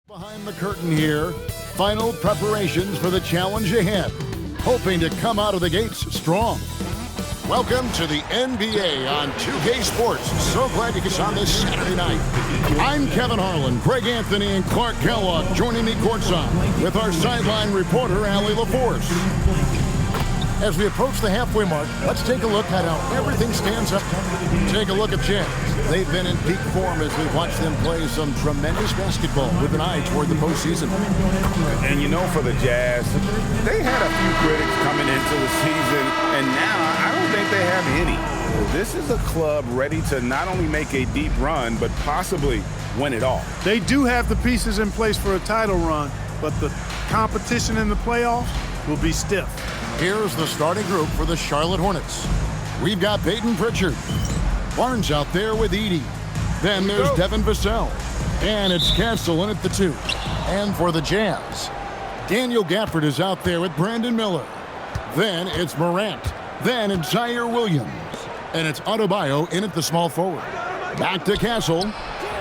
Behind the curtain here, final preparations for the challenge ahead, hoping to come out of the gates strong. Welcome to the NBA on 2K Sports. So glad you could on this Saturday night. I'm Kevin Harlan, Craig Anthony, and Clark Kellogg joining me courtside with our sideline reporter, Allie LaForce. As we approach the halfway mark, let's take a look at how everything stands up. Take a look at Jazz. They've been in peak form as we've watched them play some tremendous basketball with an eye toward the postseason. And you know, for the Jazz, they had a few critics coming into the season, and now I don't think they have any. This is a club ready to not only make a deep run, but possibly win it all. They do have the pieces in place for a title run, but the competition in the playoffs will be stiff. Here's the starting group for the Charlotte Hornets. We've got Peyton Pritchard. Barnes out there with Edey. Then there's Devin Vassell. And it's Castle in at the 2. And for the Jazz, Daniel Gafford is out there with Brandon Miller. Then it's Morant. Then it's Zaire Williams. And it's Adebayo in at the small forward. Back to Castle.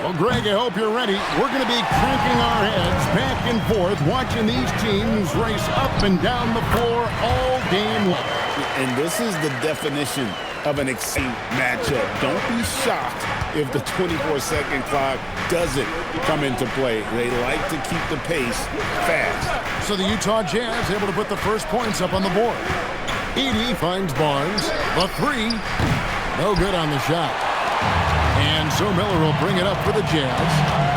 Well, Greg, I hope you're ready. We're going to be cranking our heads back and forth, watching these teams race up and down the floor all game long. And this is the definition of an exciting matchup. Don't be shocked if the 24-second clock doesn't come into play. They like to keep the pace fast. So the Utah Jazz able to put the first points up on the board. Edey finds Barnes. The 3. No good on the shot. And so Miller will bring it up for the Jazz.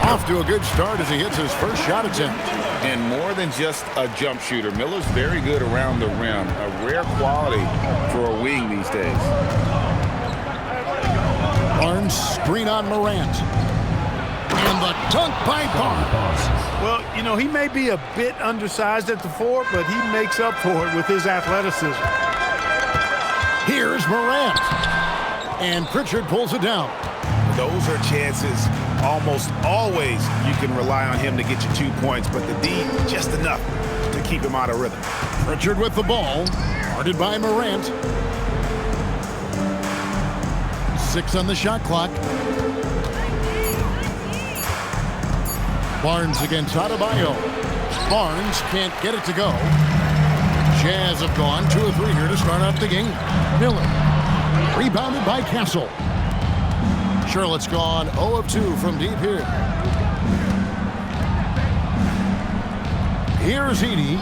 Off to a good start as he hits his first shot attempt. And more than just a jump shooter, Miller's very good around the rim. A rare quality for a wing these days. Barnes screen on Morant. And the dunk by Barnes. Well, you know, he may be a bit undersized at the 4, but he makes up for it with his athleticism. Here's Morant. And Pritchard pulls it down. Those are chances almost always you can rely on him to get you 2 points, but the D, just enough to keep him out of rhythm. Pritchard with the ball. Guarded by Morant. 6 on the shot clock. Barnes against Adebayo. Barnes can't get it to go. Jazz have gone 2 of 3 here to start off the game. Miller. Rebounded by Castle. Charlotte's gone 0 of 2 from deep here. Here's Edey.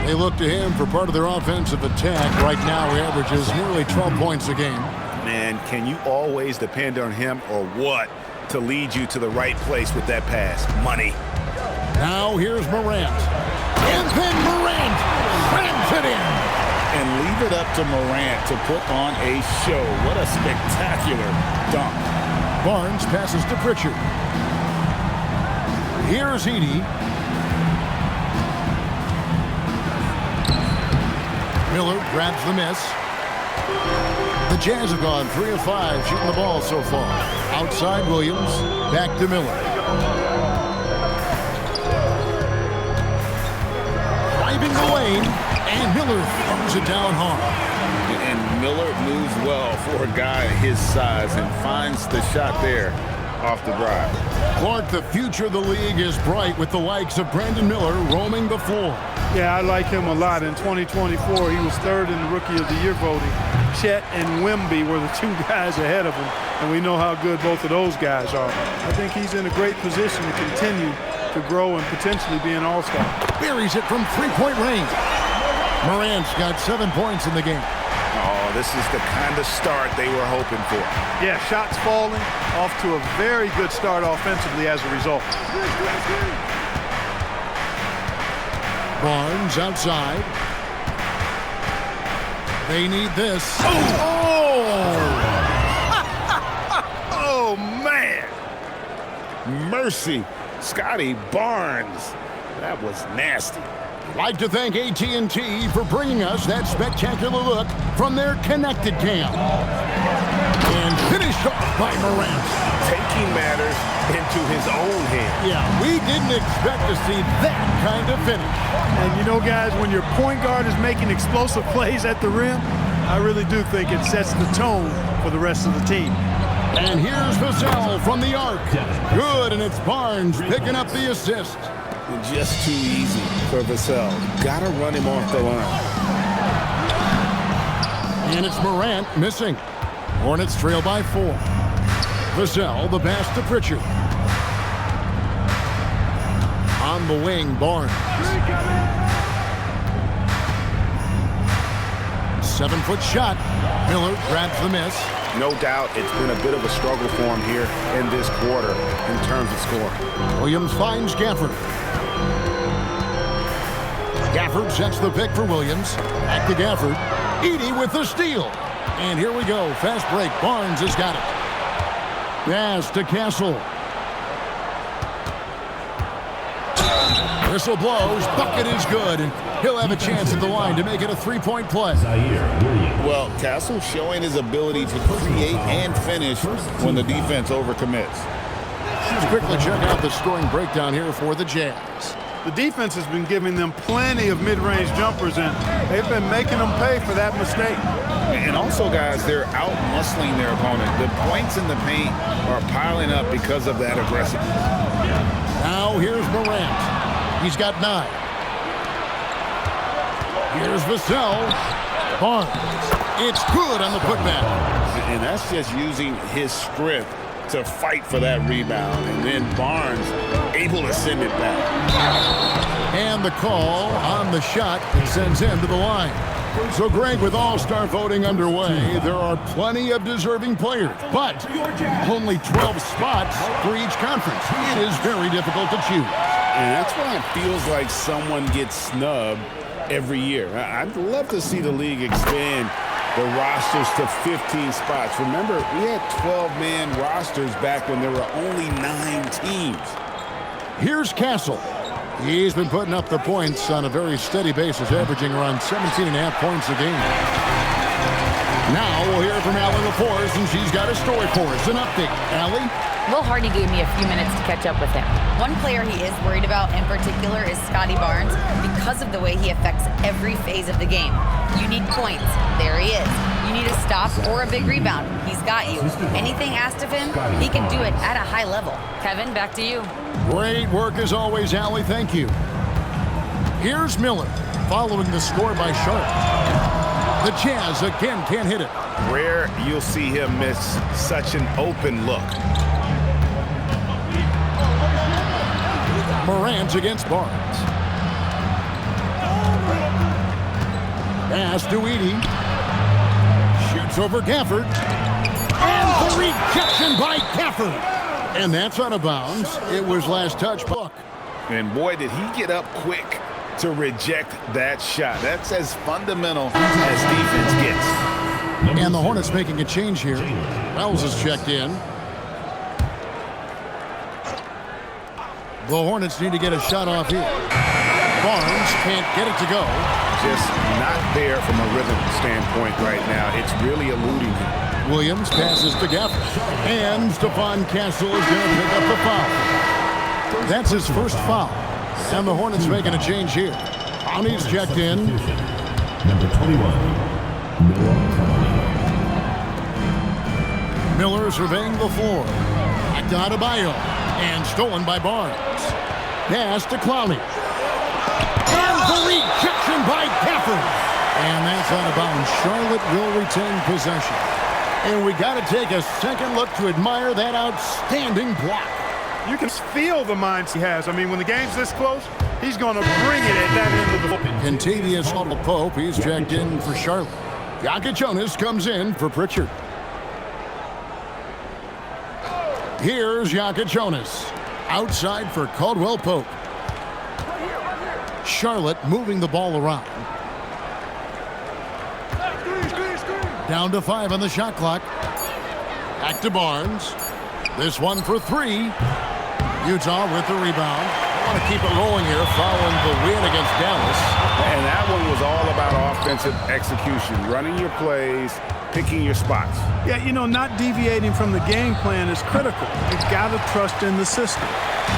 They look to him for part of their offensive attack. Right now he averages nearly 12 points a game. Man, can you always depend on him or what to lead you to the right place with that pass? Money. Now here's Morant. And then Morant slams it in. And leave it up to Morant to put on a show. What a spectacular dunk. Barnes passes to Pritchard. Here's Edey. Miller grabs the miss. The Jazz have gone 3 of 5 shooting the ball so far. Outside Williams, back to Miller. Driving the lane, and Miller throws it down hard. And Miller moves well for a guy his size and finds the shot there off the drive. Clark, the future of the league is bright with the likes of Brandon Miller roaming the floor. Yeah, I like him a lot. In 2024, he was 3rd in the Rookie of the Year voting. Chet and Wemby were the 2 guys ahead of him, and we know how good both of those guys are. I think he's in a great position to continue to grow and potentially be an all-star. Buries it from 3-point range. Morant's got 7 points in the game. Oh, this is the kind of start they were hoping for. Yeah, shots falling, off to a very good start offensively as a result. Barnes outside. They need this. Oh! Oh, man! Mercy. Scotty Barnes. That was nasty. Like to thank AT&T for bringing us that spectacular look from their connected cam. And finished off by Morant. Taking matters into his own hands. Yeah, we didn't expect to see that kind of finish. And you know, guys, when your point guard is making explosive plays at the rim, I really do think it sets the tone for the rest of the team. And here's Vassell from the arc. Good, and it's Barnes picking up the assist. Just too easy for Vassell. Gotta run him off the line. And it's Morant missing. Hornets trail by 4. Vassell, the pass to Pritchard. On the wing, Barnes. 7-foot shot. Miller grabs the miss. No doubt it's been a bit of a struggle for him here in this quarter in terms of scoring. Williams finds Gafford. Gafford sets the pick for Williams. Back to Gafford. Edey with the steal. And here we go. Fast break. Barnes has got it. Pass to Castle. Whistle blows. Bucket is good. And he'll have a chance at the line to make it a 3-point play. Well, Castle showing his ability to create and finish when the defense overcommits. Let's quickly check out the scoring breakdown here for the Jazz. The defense has been giving them plenty of mid-range jumpers, and they've been making them pay for that mistake. And also, guys, they're out-muscling their opponent. The points in the paint are piling up because of that aggressiveness. Now here's Morant. He's got 9. Here's Vassell. Barnes. It's good on the putback. And that's just using his strength to fight for that rebound. And then Barnes able to send it back. And the call on the shot that sends him to the line. So, Greg, with All-Star voting underway, there are plenty of deserving players, but only 12 spots for each conference. It is very difficult to choose. And that's why it feels like someone gets snubbed every year. I'd love to see the league expand the rosters to 15 spots. Remember, we had 12-man rosters back when there were only 9 teams. Here's Castle. He's been putting up the points on a very steady basis, averaging around 17.5 points a game. Now we'll hear from Allie LaForce, and she's got a story for us. An update. Allie? Will Hardy gave me a few minutes to catch up with him. One player he is worried about in particular is Scotty Barnes because of the way he affects every phase of the game. You need points. There he is. You need a stop or a big rebound. He's got you. Anything asked of him, he can do it at a high level. Kevin, back to you. Great work as always, Allie. Thank you. Here's Miller following the score by Sharp. The Jazz again can't hit it. Rare you'll see him miss such an open look. Morant against Barnes. Pass to Edey. Shoots over Gafford. And the rejection by Gafford. And that's out of bounds. It was last touch. Look. And boy, did he get up quick to reject that shot. That's as fundamental as defense gets. And the Hornets making a change here. Wells is checked in. The Hornets need to get a shot off here. Barnes can't get it to go. Just not there from a rhythm standpoint right now. It's really eluding him. Williams passes to Gafford. And Stephon Castle is going to pick up the foul. That's his first foul. And the Hornets making a change here. Conley's checked in. Number 21, Miller surveying the floor. Back to Adebayo. And stolen by Barnes. Pass to Clowney. And the rejection by Gafford. And that's out of bounds. Charlotte will retain possession. And we got to take a second look to admire that outstanding block. You can feel the minds he has. I mean, when the game's this close, he's going to bring it at that end of the football. Contavious Pope, he's checked in for Charlotte. Jonas comes in for Pritchard. Here's Jonas. Outside for Caldwell Pope. Charlotte moving the ball around. Down to 5 on the shot clock. Back to Barnes. This one for 3. Utah with the rebound. I want to keep it rolling here following the win against Dallas. And that one was all about offensive execution, running your plays, picking your spots. Yeah, you know, not deviating from the game plan is critical. You've got to trust in the system.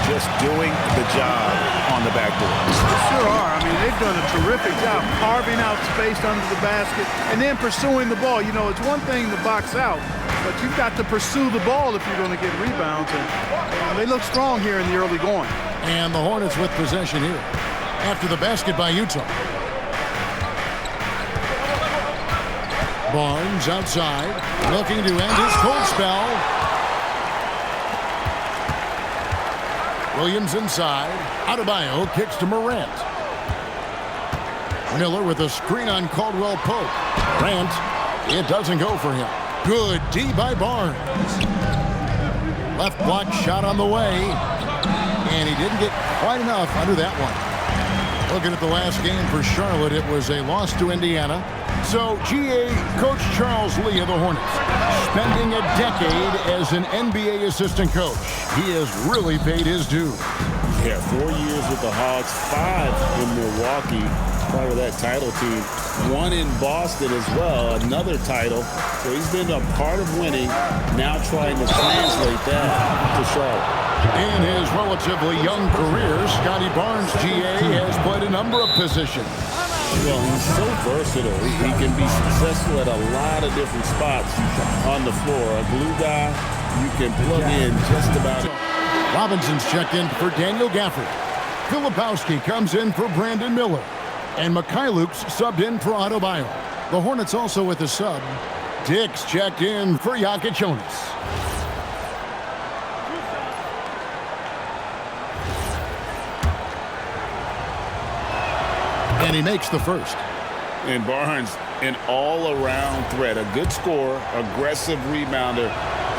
Just doing the job on the backboard. They sure are. I mean, they've done a terrific job carving out space under the basket and then pursuing the ball. You know, it's one thing to box out, but you've got to pursue the ball if you're going to get rebounds. And they look strong here in the early going. And the Hornets with possession here after the basket by Utah. Barnes outside, looking to end his cold spell. Williams inside. Adebayo kicks to Morant. Miller with a screen on Caldwell Pope. Morant, it doesn't go for him. Good D by Barnes. Left block shot on the way. And he didn't get quite enough under that one. Looking at the last game for Charlotte, it was a loss to Indiana. So, GA, Coach Charles Lee of the Hornets, spending a decade as an NBA assistant coach. He has really paid his due. Yeah, 4 years with the Hawks, 5 in Milwaukee, part of that title team. 1 in Boston as well, another title. So he's been a part of winning, now trying to translate that to Charlotte. In his relatively young career, Scotty Barnes, GA, has played a number of positions. Well, he's so versatile. He can be successful at a lot of different spots on the floor. A glue guy, you can plug in just about it. Robinson's checked in for Daniel Gafford. Filipowski comes in for Brandon Miller. And Mikhailuk's subbed in for Adebayo. The Hornets also with a sub. Dix checked in for Jonas. And he makes the first. And Barnes, an all-around threat. A good scorer, aggressive rebounder,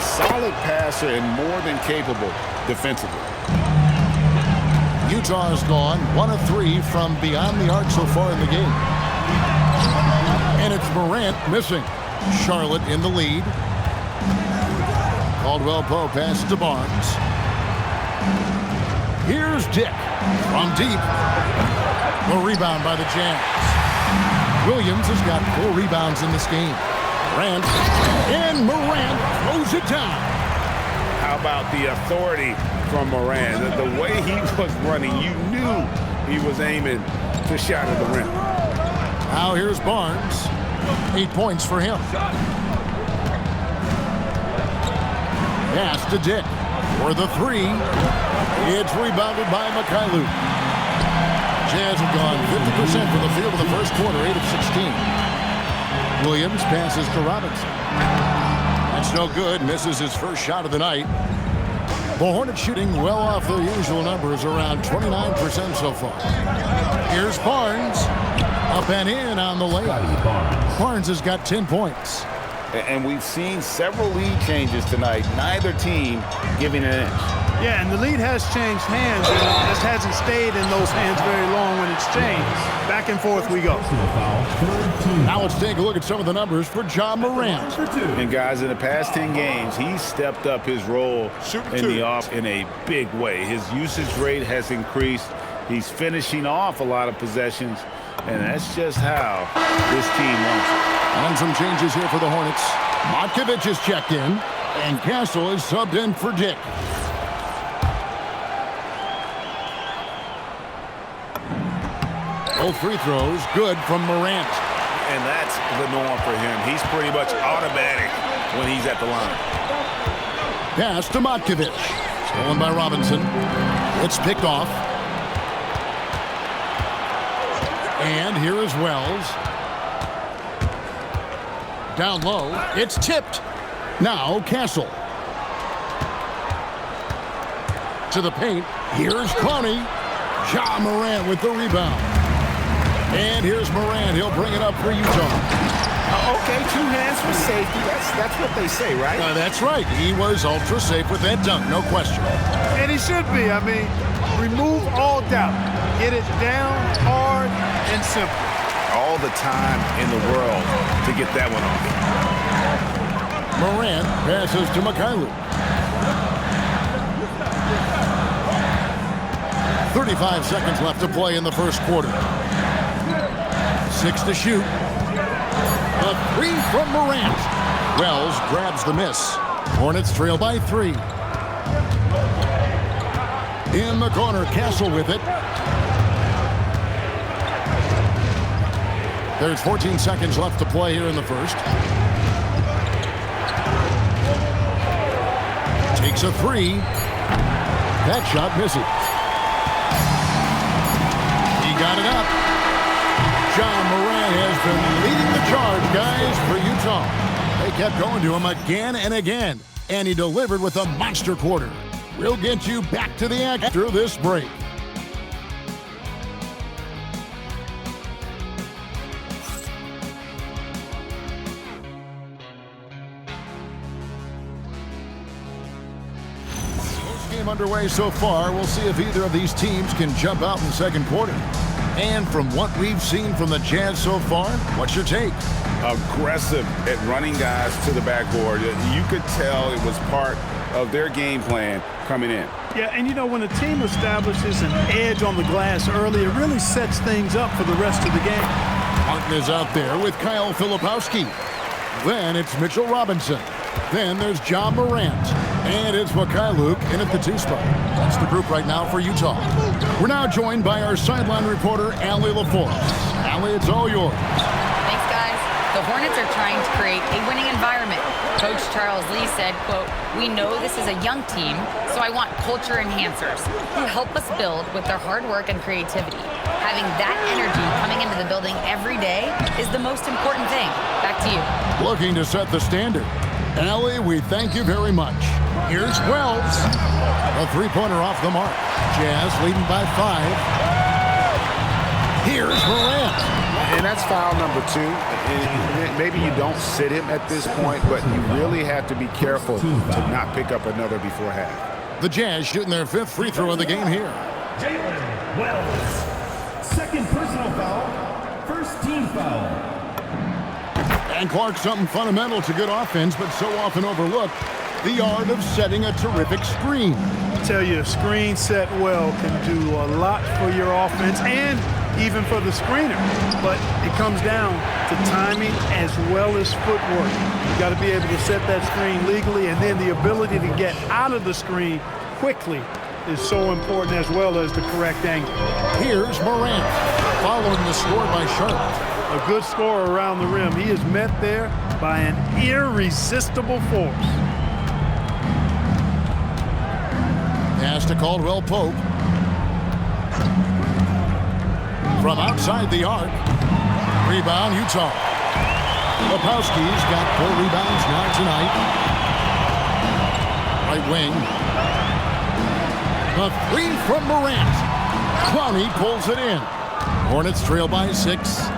solid passer, and more than capable defensively. Utah has gone 1 of 3 from beyond the arc so far in the game. And it's Morant missing. Charlotte in the lead. Caldwell Pope passes to Barnes. Here's Dick from deep. The rebound by the Jazz. Williams has got 4 rebounds in this game. Morant, and Morant throws it down. How about the authority from Morant? The way he was running, you knew he was aiming to shatter the rim. Now here's Barnes. 8 points for him. Pass to Dick for the 3. It's rebounded by Mikhailuk. Jazz have gone 50% from the field in the first quarter, 8 of 16. Williams passes to Robinson. That's no good, misses his first shot of the night. The Hornets shooting well off their usual numbers, around 29% so far. Here's Barnes, up and in on the layup. Barnes has got 10 points. And we've seen several lead changes tonight, neither team giving an inch. Yeah, and the lead has changed hands, and it just hasn't stayed in those hands very long when it's changed. Back and forth we go. Now let's take a look at some of the numbers for John Morant. And guys, in the past 10 games, he's stepped up his role in the off in a big way. His usage rate has increased. He's finishing off a lot of possessions, and that's just how this team wants it. And some changes here for the Hornets. Matkovic is checked in, and Castle is subbed in for Dick. Both free throws good from Morant. And that's the norm for him. He's pretty much automatic when he's at the line. Pass to Matkovic. Stolen by Robinson. It's picked off. And here is Wells. Down low. It's tipped. Now Castle. To the paint. Here's Clowney. Ja Morant with the rebound. And here's Morant. He'll bring it up for Utah. Okay, 2 hands for safety. That's what they say, right? That's right. He was ultra safe with that dunk, no question. And he should be. I mean, remove all doubt. Get it down, hard, and simple. All the time in the world to get that one off. Morant passes to Mikhailuk. 35 seconds left to play in the first quarter. 6 to shoot. A 3 from Morant. Wells grabs the miss. Hornets trail by 3. In the corner, Castle with it. There's 14 seconds left to play here in the first. Takes a three. That shot misses. He got it up. John Moran has been leading the charge, guys, for Utah. They kept going to him again and again, and he delivered with a monster quarter. We'll get you back to the act after this break. Game underway so far. We'll see if either of these teams can jump out in the second quarter. And from what we've seen from the Jazz so far, what's your take? Aggressive at running guys to the backboard. You could tell it was part of their game plan coming in. Yeah, and you know, when a team establishes an edge on the glass early, it really sets things up for the rest of the game. Martin is out there with Kyle Filipowski. Then it's Mitchell Robinson. Then there's John Morant. And it's Mikhailuk in at the 2 spot. That's the group right now for Utah. We're now joined by our sideline reporter, Allie LaForce. Allie, it's all yours. Thanks, guys. The Hornets are trying to create a winning environment. Coach Charles Lee said, quote, "We know this is a young team, so I want culture enhancers who help us build with their hard work and creativity. Having that energy coming into the building every day is the most important thing." Back to you. Looking to set the standard. Allie, we thank you very much. Here's Wells. A three-pointer off the mark. Jazz leading by 5. Here's Morant. And that's foul number 2. And maybe you don't sit him at this point, but you really have to be careful to not pick up another before half. The Jazz shooting their 5th free throw of the game here. Jalen Wells. Second personal foul. First team foul. And Clark, something fundamental to good offense, but so often overlooked, the art of setting a terrific screen. I tell you, a screen set well can do a lot for your offense and even for the screener. But it comes down to timing as well as footwork. You got to be able to set that screen legally, and then the ability to get out of the screen quickly is so important, as well as the correct angle. Here's Morant, following the score by Charlotte. A good scorer around the rim. He is met there by an irresistible force. Pass to Caldwell Pope. From outside the arc. Rebound, Utah. Lepowski's got 4 rebounds now tonight. Right wing. A 3 from Morant. Clowney pulls it in. Hornets trail by 6.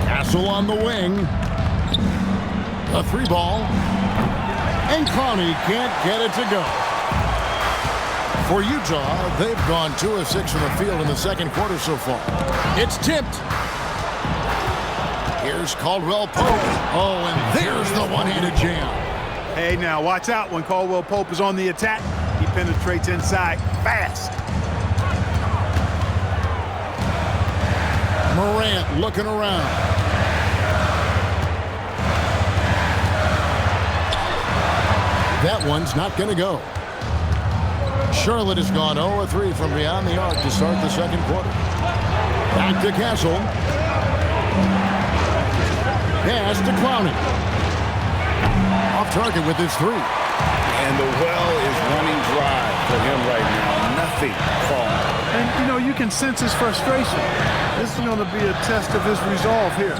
Castle on the wing. A 3 ball. And Clowney can't get it to go. For Utah, they've gone 2 of 6 from the field in the second quarter so far. It's tipped. Here's Caldwell Pope. Oh, and there's the one-handed jam. Hey, now watch out when Caldwell Pope is on the attack. He penetrates inside fast. Morant looking around. That one's not going to go. Charlotte has gone 0 of 3 from beyond the arc to start the second quarter. Back to Castle. Pass to Clowney. Off target with his 3. And the well is running dry for him right now. Nothing falling. And, you know, you can sense his frustration. This is going to be a test of his resolve here.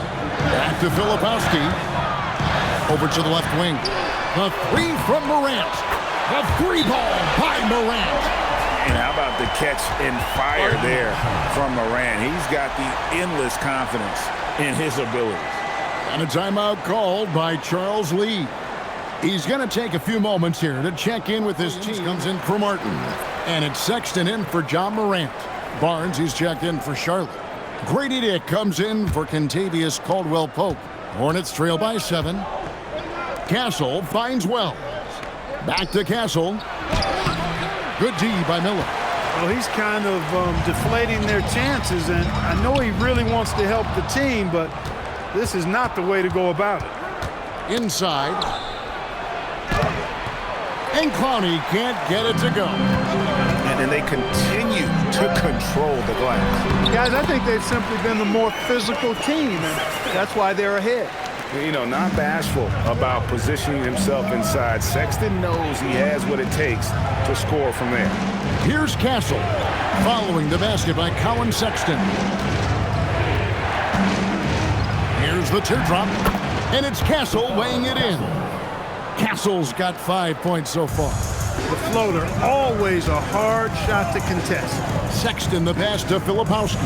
Back to Filipowski. Over to the left wing. The 3 from Morant. The 3 ball by Morant. And how about the catch and fire there from Morant? He's got the endless confidence in his abilities. And a timeout called by Charles Lee. He's going to take a few moments here to check in with his team. Comes in for Martin. And it's Sexton in for John Morant. Barnes, he's checked in for Charlotte. Grady Dick comes in for Kentavious Caldwell Pope. Hornets trail by 7. Castle finds Wells. Back to Castle. Good D by Miller. Well, he's kind of deflating their chances, and I know he really wants to help the team, but this is not the way to go about it. Inside. And Clowney can't get it to go. And then they continue to control the glass. Guys, I think they've simply been the more physical team, and that's why they're ahead. You know, not bashful about positioning himself inside. Sexton knows he has what it takes to score from there. Here's Castle, following the basket by Colin Sexton. Here's the teardrop, and it's Castle weighing it in. Castle's got 5 points so far. The floater, always a hard shot to contest. Sexton the pass to Filipowski.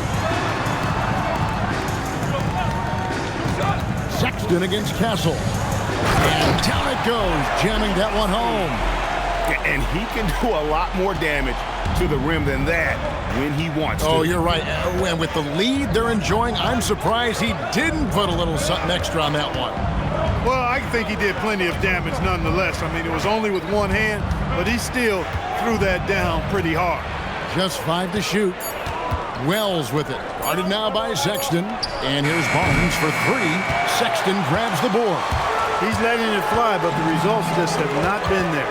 Sexton against Castle. And down it goes, jamming that one home. And he can do a lot more damage to the rim than that when he wants to. Oh, you're right. And with the lead they're enjoying, I'm surprised he didn't put a little something extra on that one. Well, I think he did plenty of damage nonetheless. I mean, it was only with one hand, but he still threw that down pretty hard. Just 5 to shoot. Wells with it. Guarded now by Sexton. And here's Barnes for 3. Sexton grabs the board. He's letting it fly, but the results just have not been there.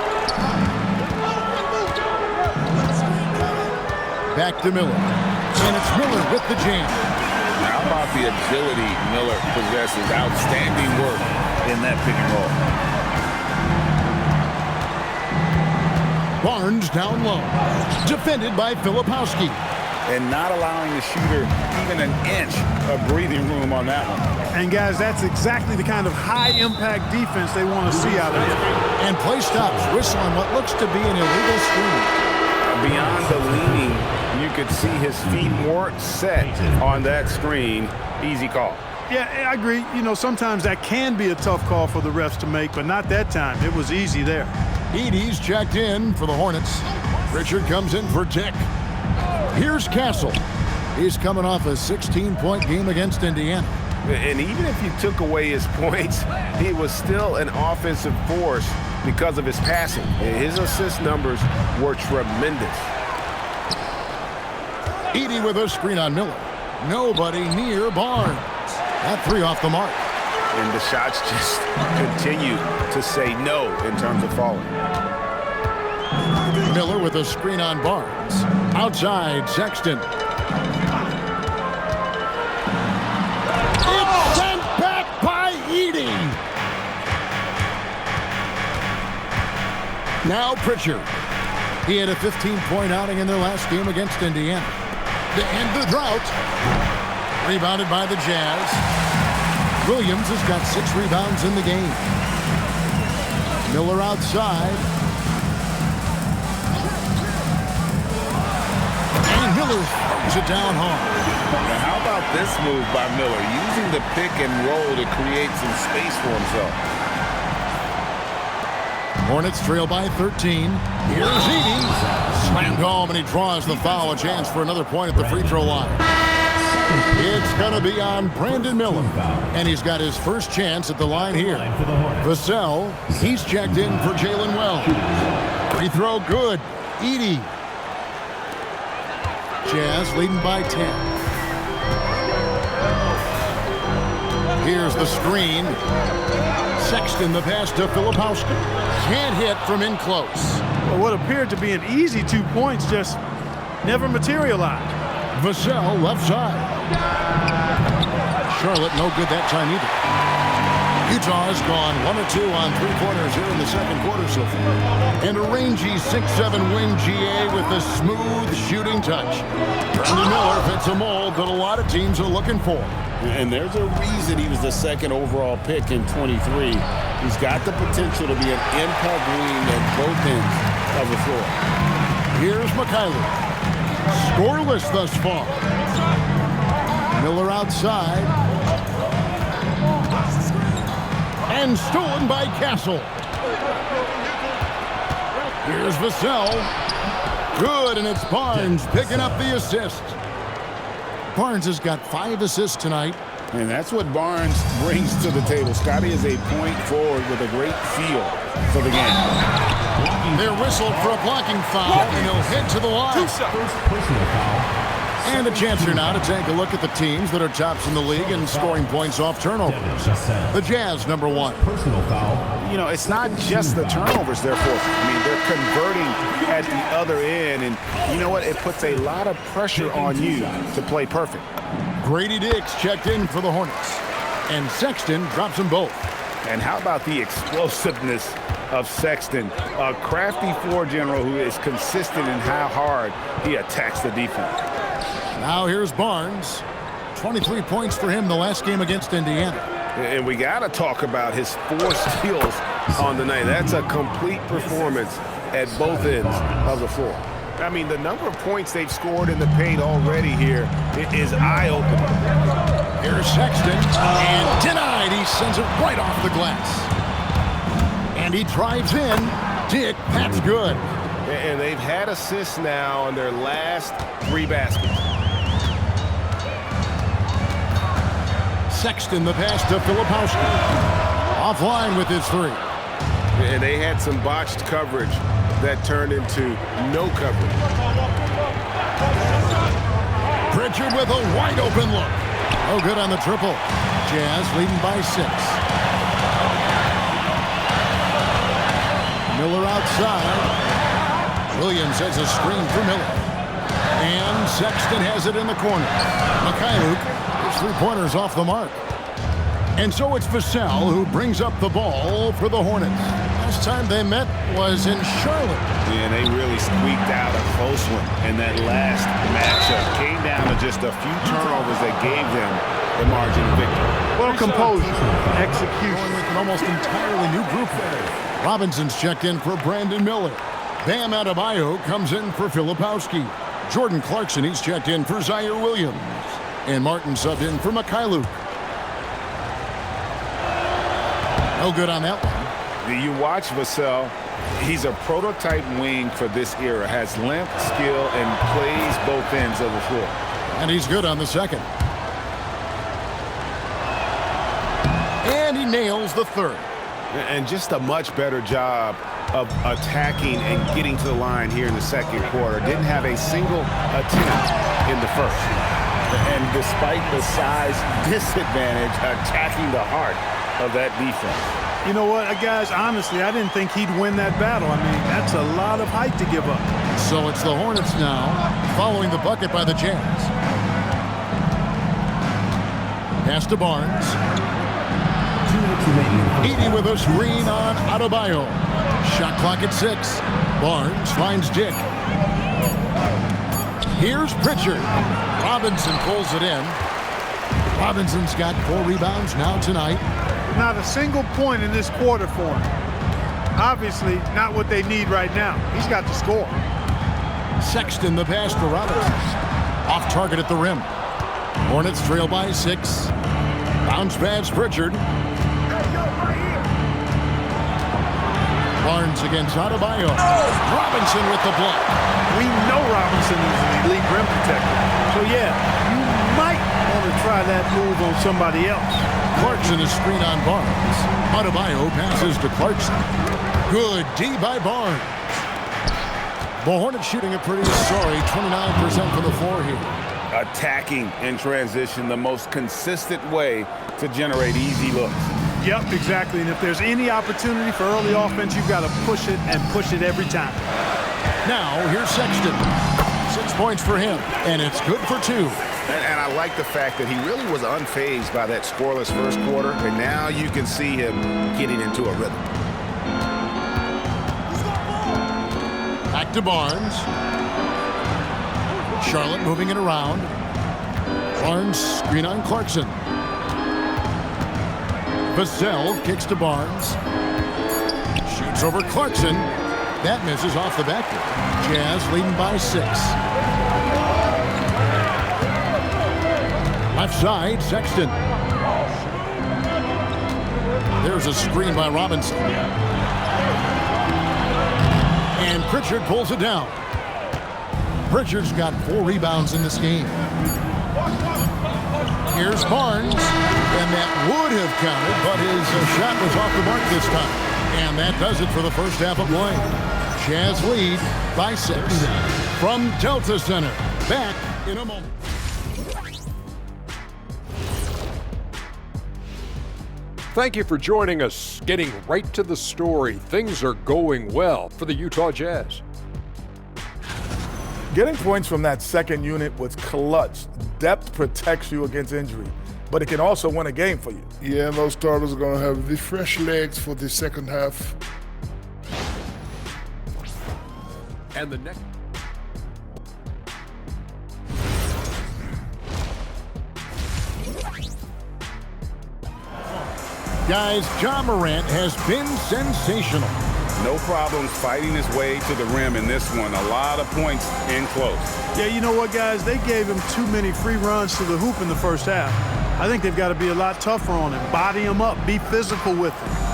Back to Miller. And it's Miller with the jam. How about the agility Miller possesses? Outstanding work in that pick and roll. Barnes down low. Defended by Filipowski. And not allowing the shooter even an inch of breathing room on that one. And guys, that's exactly the kind of high-impact defense they want to see out of him. And play stops. Whistle on what looks to be an illegal screen. Beyond the leaning, you could see his feet weren't set on that screen. Easy call. Yeah, I agree. You know, sometimes that can be a tough call for the refs to make, but not that time. It was easy there. Edie's checked in for the Hornets. Richard comes in for Dick. Here's Castle. He's coming off a 16-point game against Indiana. And even if you took away his points, he was still an offensive force because of his passing. His assist numbers were tremendous. Edie with a screen on Miller. Nobody near Barnes. That 3 off the mark. And the shots just continue to say no in terms of falling. Miller with a screen on Barnes. Outside, Sexton. It's sent back by Edie. Now Pritchard. He had a 15-point outing in their last game against Indiana. To end the drought. Rebounded by the Jazz. Williams has got 6 rebounds in the game. Miller outside. And Miller throws it down hard. Now how about this move by Miller, using the pick and roll to create some space for himself? Hornets trail by 13. Here's Edie. Slammed home, and he draws the foul. A chance for another point at the free throw line. It's going to be on Brandon Miller. And he's got his first chance at the line here. Vassell, he's checked in for Jalen Wells. Free throw good. Edie. Jazz leading by 10. Here's the screen. Sexton the pass to Filipowski. Can't hit from in close. Well, what appeared to be an easy 2 points just never materialized. Vassell left side. Charlotte no good that time either. Utah's gone 1 or 2 on 3-pointers here in the second quarter so far. And a rangy 6'7" wing GA with a smooth shooting touch. Brandon Miller fits a mold that a lot of teams are looking for. And there's a reason he was the second overall pick in 23. He's got the potential to be an impact wing at both ends of the floor. Here's McKaylee. Scoreless thus far. Miller outside. And stolen by Castle. Here's Vassell. Good, and it's Barnes picking up the assist. Barnes has got 5 assists tonight. And that's what Barnes brings to the table. Scotty is a point forward with a great feel for the game. They're whistled for a blocking foul, and he'll head to the line. First personal foul. And a chance here now to take a look at the teams that are tops in the league in scoring points off turnovers. The Jazz, number 1. Personal foul. You know, it's not just the turnovers they're forcing. I mean, they're converting at the other end. And you know what? It puts a lot of pressure on you to play perfect. Grady Dix checked in for the Hornets. And Sexton drops them both. And how about the explosiveness of Sexton, a crafty floor general who is consistent in how hard he attacks the defense. Now here's Barnes. 23 points for him the last game against Indiana. And we got to talk about his 4 steals on the night. That's a complete performance at both ends of the floor. I mean, the number of points they've scored in the paint already here is eye-opening. Here's Sexton, and denied. He sends it right off the glass. And he drives in. Dick, that's good. And they've had assists now on their last 3 baskets. Sexton, the pass to Filipowski. Offline with his 3. And they had some botched coverage that turned into no coverage. Pritchard with a wide open look. No good on the triple. Jazz leading by 6. Miller outside. Williams has a screen for Miller. And Sexton has it in the corner. Mikhailuk, his 3-pointers off the mark. And so it's Vassell who brings up the ball for the Hornets. Last time they met was in Charlotte. Yeah, they really squeaked out a close one in that last matchup. Came down to just a few turnovers that gave them the margin of victory. Well, composure, Going execution. with an almost entirely new group there. Robinson's checked in for Brandon Miller. Bam Adebayo comes in for Filipowski. Jordan Clarkson, he's checked in for Zaire Williams. And Martin subbed in for Mikhailuk. No good on that one. You watch Vassell, he's a prototype wing for this era. Has length, skill, and plays both ends of the floor. And he's good on the second. And he nails the third. And just a much better job of attacking and getting to the line here in the second quarter. Didn't have a single attempt in the first. And despite the size disadvantage, attacking the heart of that defense. You know what, guys, honestly, I didn't think he'd win that battle. I mean, that's a lot of height to give up. So it's the Hornets now, following the bucket by the Jazz. Pass to Barnes. 2 minutes remaining. Edie with a screen on Adebayo. Shot clock at 6. Barnes finds Dick. Here's Pritchard. Robinson pulls it in. Robinson's got 4 rebounds now tonight. Not a single point in this quarter for him. Obviously, not what they need right now. He's got to score. Sexton the pass to Robinson. Off target at the rim. Hornets trail by 6. Bounce pass Pritchard. Barnes against Adebayo. Robinson with the block. We know Robinson is an elite rim protector. So, yeah, you might want to try that move on somebody else. Clarkson is screen on Barnes. Adebayo passes to Clarkson. Good D by Barnes. The Hornets shooting a pretty sorry 29% from the floor here. Attacking in transition, the most consistent way to generate easy looks. Yep, exactly. And if there's any opportunity for early offense, you've got to push it and push it every time. Now, here's Sexton. 6 points for him, and it's good for 2. And I like the fact that he really was unfazed by that scoreless first quarter, and now you can see him getting into a rhythm. Back to Barnes. Charlotte moving it around. Barnes screen on Clarkson. Vassell kicks to Barnes. Shoots over Clarkson. That misses off the backboard. Jazz leading by 6. Left side, Sexton. There's a screen by Robinson. And Pritchard pulls it down. Pritchard's got 4 rebounds in this game. Here's Barnes. And that would have counted, but his shot was off the mark this time. And that does it for the first half of play. Jazz lead by 6. From Delta Center, back in a moment. Thank you for joining us. Getting right to the story, things are going well for the Utah Jazz. Getting points from that second unit was clutch. Depth protects you against injury, but it can also win a game for you. Yeah, and those starters are going to have the fresh legs for the second half. And the next. Guys, Ja Morant has been sensational. No problems fighting his way to the rim in this one. A lot of points in close. Yeah, you know what, guys? They gave him too many free runs to the hoop in the first half. I think they've got to be a lot tougher on him. Body him up. Be physical with him.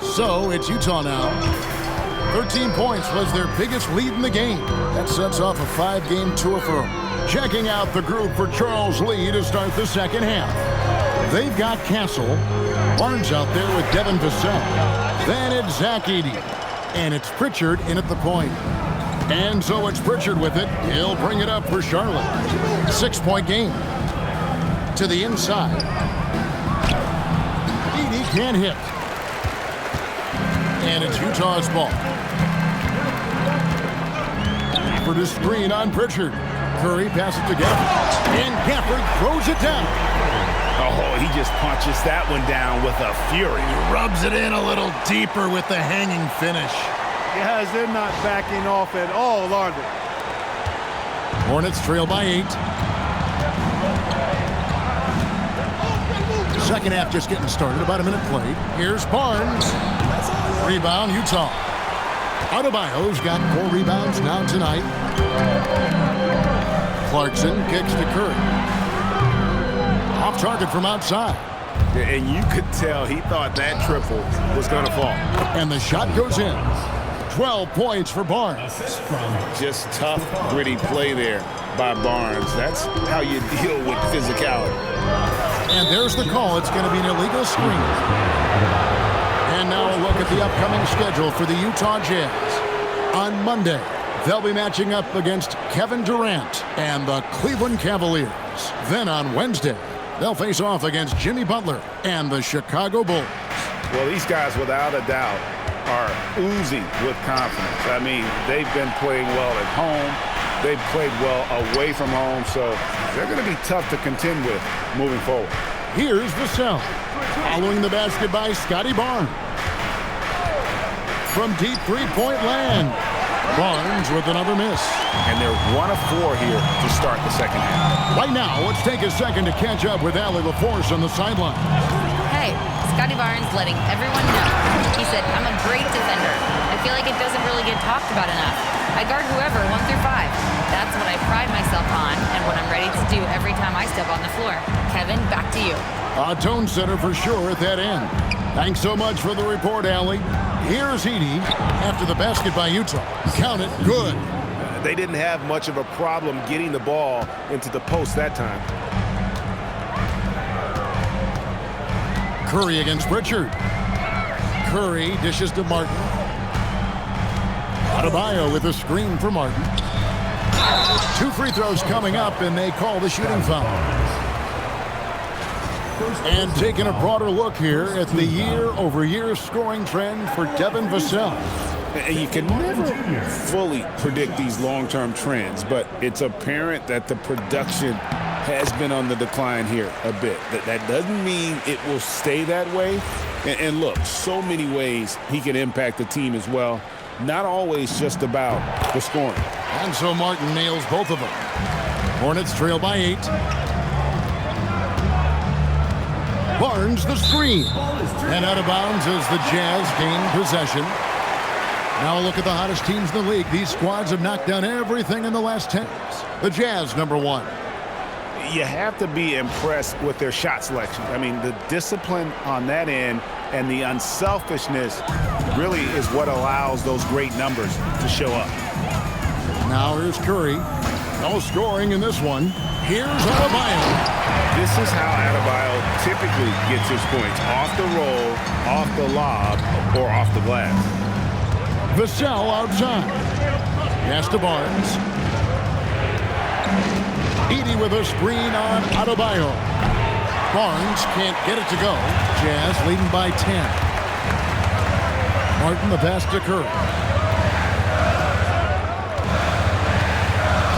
So it's Utah now. 13 points was their biggest lead in the game. That sets off a 5-game tour for them. Checking out the group for Charles Lee to start the second half. They've got Castle. Barnes out there with Devin Vassell. Then it's Zach Edey. And it's Pritchard in at the point. And so it's Pritchard with it. He'll bring it up for Charlotte. 6-point game. To the inside. Edey can't hit. And it's Utah's ball. For the screen on Pritchard. Curry passes to Gafford. And Gafford throws it down. Oh, he just punches that one down with a fury. He rubs it in a little deeper with the hanging finish. Guys, they're not backing off at all, are they? Hornets trail by 8. Second half just getting started. About a minute played. Here's Barnes. Rebound, Utah. Adebayo's got 4 rebounds now tonight. Clarkson kicks to Curry. Off target from outside. And you could tell he thought that triple was going to fall. And the shot goes in. 12 points for Barnes. Just tough, gritty play there by Barnes. That's how you deal with physicality. And there's the call. It's going to be an illegal screen. And now a look at the upcoming schedule for the Utah Jazz. On Monday, they'll be matching up against Kevin Durant and the Cleveland Cavaliers. Then on Wednesday, they'll face off against Jimmy Butler and the Chicago Bulls. Well, these guys, without a doubt, are oozing with confidence. I mean, they've been playing well at home. They've played well away from home, so they're going to be tough to contend with moving forward. Here's Vassell. Following the basket by Scotty Barnes. From deep three-point land. Barnes with another miss. And they're 1 of 4 here to start the second half. Right now, let's take a second to catch up with Allie LaForce on the sideline. Hey, Scotty Barnes letting everyone know. He said, I'm a great defender. I feel like it doesn't really get talked about enough. I guard whoever, 1 through 5. That's what I pride myself on and what I'm ready to do every time I step on the floor. Kevin, back to you. A tone setter for sure at that end. Thanks so much for the report, Allie. Here's Edey after the basket by Utah. Count it, good. They didn't have much of a problem getting the ball into the post that time. Curry against Pritchard. Curry dishes to Martin. Adebayo with a screen for Martin. 2 free throws coming up, and they call the shooting foul. And taking a broader look here at the year-over-year scoring trend for Devin Vassell. And you can never fully predict these long-term trends, but it's apparent that the production has been on the decline here a bit. That doesn't mean it will stay that way. And look, so many ways he can impact the team as well. Not always just about the scoring. And so Martin nails both of them. Hornets trail by 8. Barnes the screen. And out of bounds as the Jazz gain possession. Now a look at the hottest teams in the league. These squads have knocked down everything in the last 10 years. The Jazz, number 1. You have to be impressed with their shot selection. I mean, the discipline on that end and the unselfishness really is what allows those great numbers to show up. Now here's Curry. No scoring in this one. Here's Adebayo. This is how Adebayo typically gets his points. Off the roll, off the lob, or off the glass. Vassell outside. Pass to Barnes. Edey with a screen on Adebayo. Barnes can't get it to go. Jazz leading by 10. Martin the pass to Curry.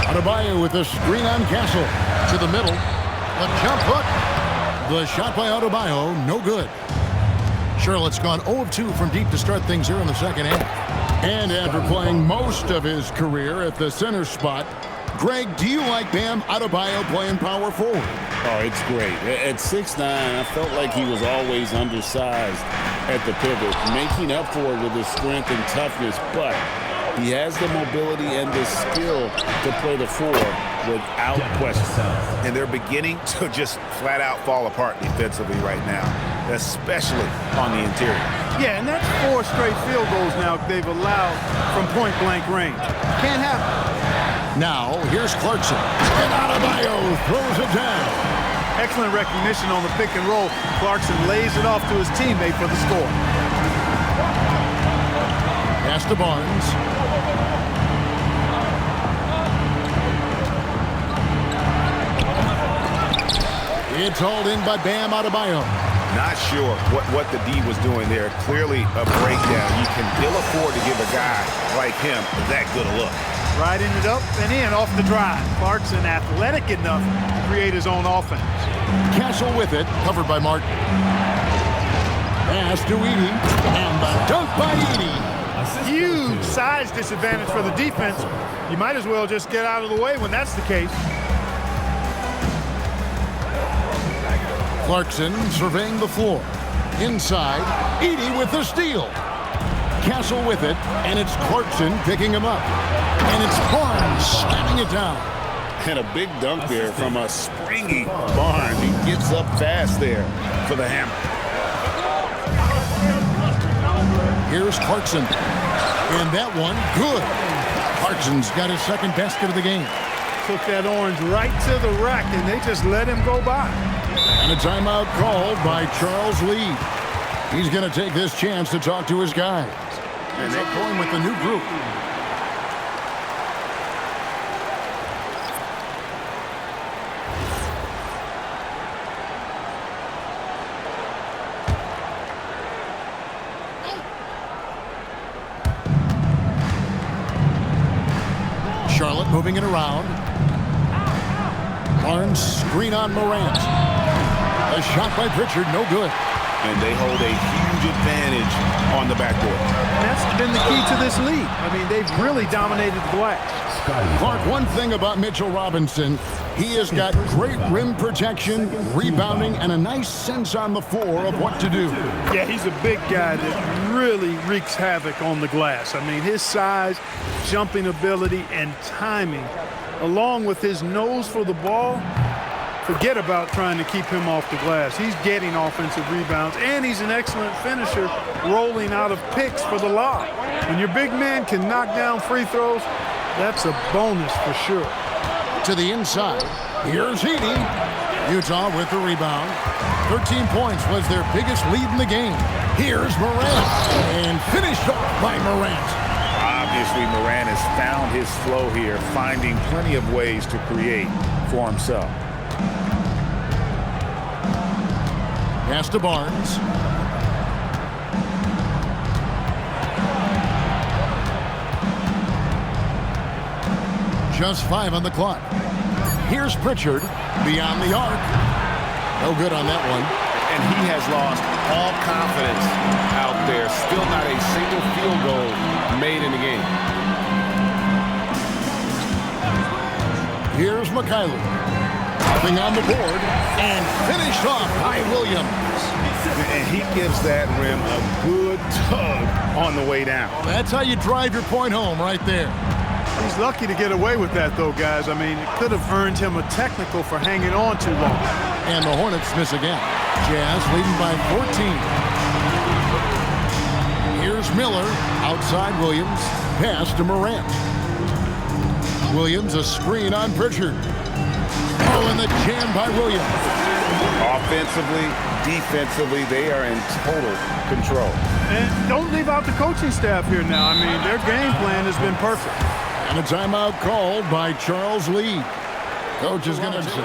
Adebayo with a screen on Castle. To the middle. A jump hook. The shot by Adebayo, no good. Charlotte's gone 0 of 2 from deep to start things here in the second half. And after playing most of his career at the center spot, Greg, do you like Bam Adebayo playing power forward? Oh, it's great. At 6'9", I felt like he was always undersized at the pivot, making up for it with his strength and toughness, but he has the mobility and the skill to play the 4 without question. And they're beginning to just flat out fall apart defensively right now, especially on the interior. Yeah, and that's 4 straight field goals now they've allowed from point-blank range. Can't happen. Now, here's Clarkson. And Adebayo throws it down. Excellent recognition on the pick and roll. Clarkson lays it off to his teammate for the score. Pass to Barnes. It's hauled in by Bam Adebayo. Not sure what the D was doing there. Clearly a breakdown. You can ill afford to give a guy like him that good a look. Riding it up and in off the drive. Clarkson athletic enough to create his own offense. Castle with it, covered by Martin. Pass to Edey, and the dunk by Edey. Huge size disadvantage for the defense. You might as well just get out of the way when that's the case. Clarkson surveying the floor. Inside, Edey with the steal. Castle with it, and it's Clarkson picking him up. And it's Barnes slamming it down. And a big dunk there from a springy Barnes. He gets up fast there for the hammer. Here's Clarkson. And that one, good. Clarkson's got his second basket of the game. Took that orange right to the rack, and they just let him go by. And a timeout called by Charles Lee. He's going to take this chance to talk to his guys. And they're going with the new group. Charlotte moving it around. Barnes screen on Morant. A shot by Pritchard, no good. And they hold a huge advantage on the backboard. That's been the key to this league. I mean, they've really dominated the glass. Clark, one thing about Mitchell Robinson, he has got great rim protection, rebounding, and a nice sense on the floor of what to do. Yeah, he's a big guy that really wreaks havoc on the glass. I mean, his size, jumping ability, and timing, along with his nose for the ball, forget about trying to keep him off the glass. He's getting offensive rebounds, and he's an excellent finisher rolling out of picks for the lob. When your big man can knock down free throws, that's a bonus for sure. To the inside, here's Edey. Utah with the rebound. 13 points was their biggest lead in the game. Here's Morant, and finished off by Morant. Obviously, Morant has found his flow here, finding plenty of ways to create for himself. Pass to Barnes. Just 5 on the clock. Here's Pritchard beyond the arc. No good on that one. And he has lost all confidence out there. Still not a single field goal made in the game. Here's McKinley. Hopping on the board and finished off by Williams. And he gives that rim a good tug on the way down. That's how you drive your point home right there. He's lucky to get away with that, though, guys. I mean, it could have earned him a technical for hanging on too long. And the Hornets miss again. Jazz leading by 14. Here's Miller. Outside Williams. Pass to Morant. Williams a screen on Pritchard. Oh, and the jam by Williams. Offensively, defensively, they are in total control. And don't leave out the coaching staff here now. I mean, their game plan has been perfect. And a timeout called by Charles Lee. Coach is going to sit.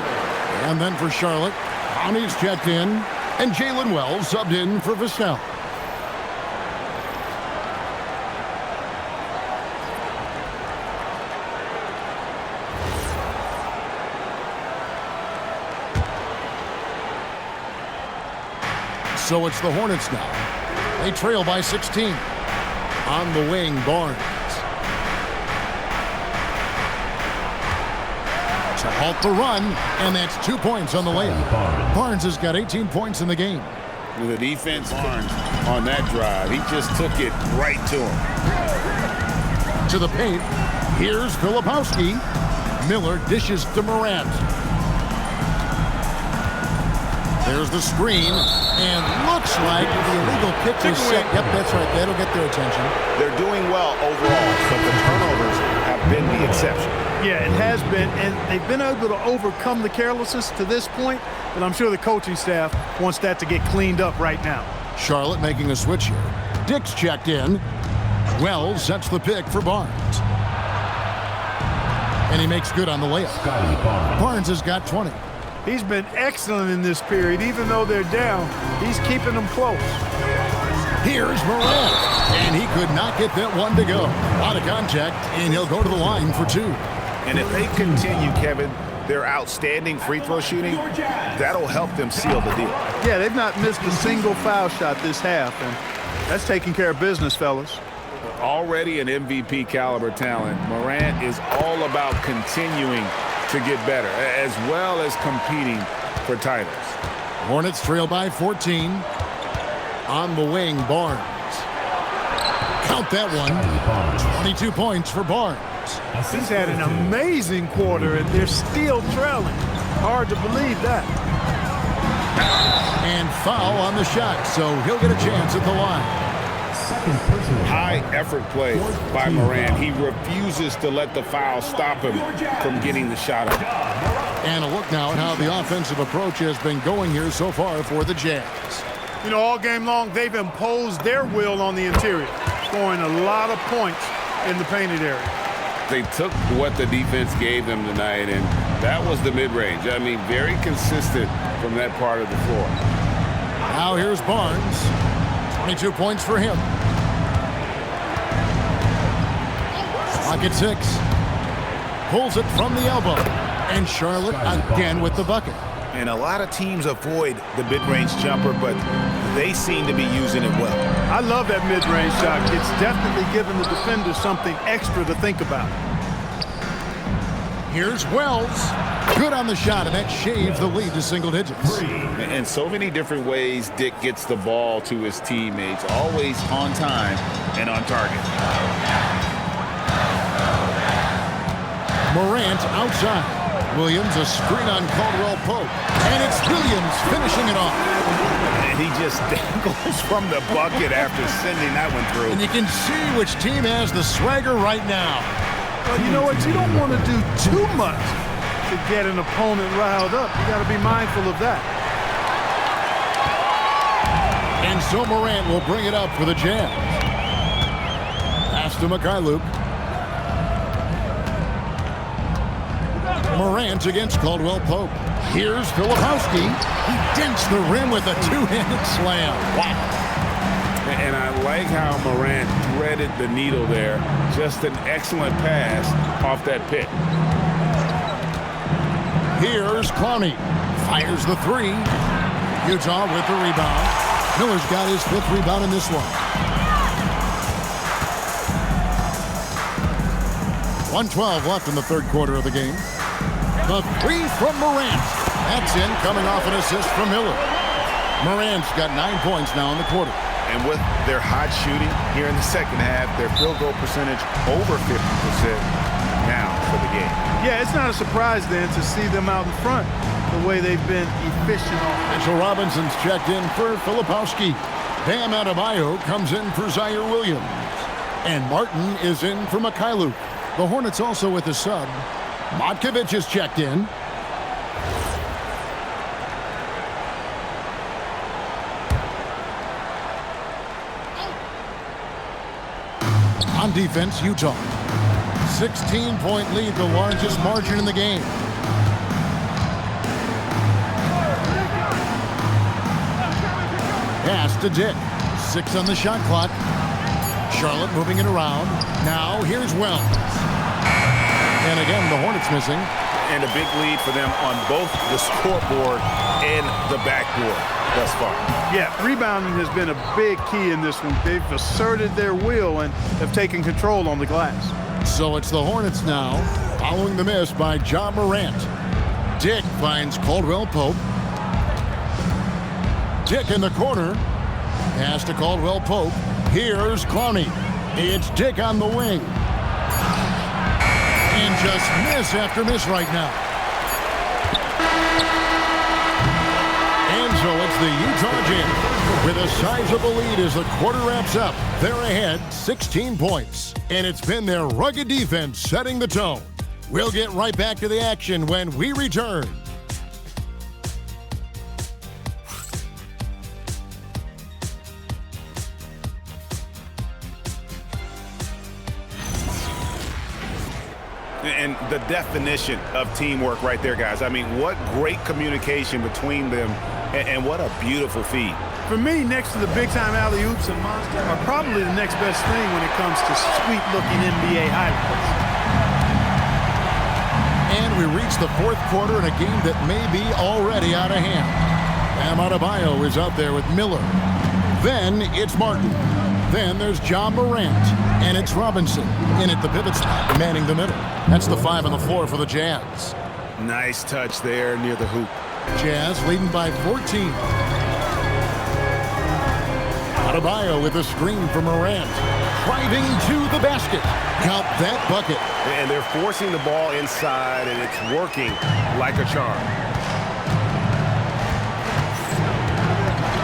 And then for Charlotte, Honey's checked in, and Jalen Wells subbed in for Vestel. So it's the Hornets now. They trail by 16. On the wing, Barnes. To halt the run, and that's 2 points on the layup. Barnes has got 18 points in the game. The defense, Barnes, on that drive, he just took it right to him. To the paint, here's Filipowski. Miller dishes to Morant. There's the screen, and looks like the illegal pitch is set. Yep, that's right. That'll get their attention. They're doing well overall, but the turnovers have been the exception. Yeah, it has been, and they've been able to overcome the carelessness to this point, and I'm sure the coaching staff wants that to get cleaned up right now. Charlotte making a switch here. Dick's checked in. Wells sets the pick for Barnes. And he makes good on the layup. Barnes has got 20. He's been excellent in this period. Even though they're down, he's keeping them close. Here's Morant, and he could not get that one to go. Out of contact, and he'll go to the line for 2. And if they continue, Kevin, their outstanding free throw shooting, that'll help them seal the deal. Yeah, they've not missed a single foul shot this half, and that's taking care of business, fellas. Already an MVP caliber talent, Morant is all about continuing to get better, as well as competing for titles. Hornets trail by 14. On the wing, Barnes. Count that one. 22 points for Barnes. He's had an amazing quarter, and they're still trailing. Hard to believe that. And foul on the shot, so he'll get a chance at the line. High effort play by Morant. He refuses to let the foul stop him from getting the shot up. And a look now at how the offensive approach has been going here so far for the Jazz. You know, all game long, they've imposed their will on the interior, scoring a lot of points in the painted area. They took what the defense gave them tonight, and that was the mid-range. I mean, very consistent from that part of the floor. Now here's Barnes. 22 points for him. Clock at 6. Pulls it from the elbow. And Charlotte again with the bucket. And a lot of teams avoid the mid-range jumper, but they seem to be using it well. I love that mid-range shot. It's definitely giving the defender something extra to think about. Here's Wells. Good on the shot, and that shaves the lead to single digits. In so many different ways, Dick gets the ball to his teammates, always on time and on target. Morant outside. Williams a screen on Caldwell Pope. And it's Williams finishing it off. And he just dangles from the bucket after sending that one through. And you can see which team has the swagger right now. Well, you know what? You don't want to do too much to get an opponent riled up. You got to be mindful of that. And so Morant will bring it up for the Jazz. Pass to Mikhailuk. Morant against Caldwell Pope. Here's Filipowski. He dents the rim with a two-handed slam. Wow. And I like how Morant threaded the needle there. Just an excellent pass off that pick. Here's Clowney. Fires the 3. Utah with the rebound. Miller's got his 5th rebound in this one. 1:12 left in the third quarter of the game. The 3 from Morant. That's in, coming off an assist from Miller. Morant's got 9 points now in the quarter. And with their hot shooting here in the second half, their field goal percentage over 50% now for the game. Yeah, it's not a surprise then to see them out in front the way they've been efficient on. Mitchell Robinson's checked in for Filipowski. Bam Adebayo comes in for Zaire Williams. And Martin is in for Mikhailuk. The Hornets also with a sub. Matkovic is checked in. On defense, Utah. 16-point lead, the largest margin in the game. Pass to Dick. 6 on the shot clock. Charlotte moving it around. Now here's Wells. And again, the Hornets missing. And a big lead for them on both the scoreboard and the backboard thus far. Yeah, rebounding has been a big key in this one. They've asserted their will and have taken control on the glass. So it's the Hornets now, following the miss by Ja Morant. Dick finds Caldwell Pope. Dick in the corner. Pass to Caldwell Pope. Here's Clowney. It's Dick on the wing. And just miss after miss right now. And so it's the Utah Jazz with a sizable lead as the quarter wraps up. They're ahead 16 points. And it's been their rugged defense setting the tone. We'll get right back to the action when we return. And the definition of teamwork right there, guys. I mean, what great communication between them, and what a beautiful feed. For me, next to the big-time alley-oops and monster are probably the next best thing when it comes to sweet-looking NBA highlights. And we reach the fourth quarter in a game that may be already out of hand. Bam Adebayo is out there with Miller. Then it's Martin. Then there's Ja Morant. And it's Robinson in at the pivot spot, manning the middle. That's the 5 on the floor for the Jazz. Nice touch there near the hoop. Jazz leading by 14. Adebayo with a screen from Morant. Driving to the basket. Count that bucket. And they're forcing the ball inside, and it's working like a charm.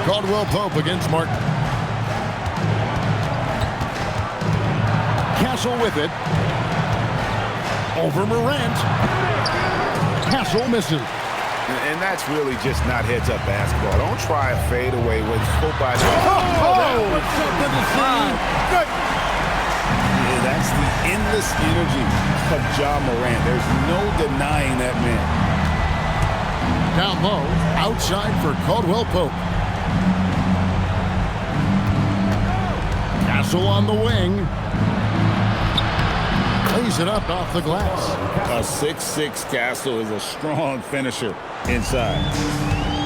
Caldwell Pope against Martin. Castle with it. Over Morant. Castle misses. And that's really just not heads-up basketball. Don't try a fadeaway with nobody. Yeah, that's the endless energy of Ja Morant. There's no denying that man. Down low, outside for Caldwell Pope. Castle on the wing. Lays it up off the glass. A 6'6" Castle is a strong finisher inside.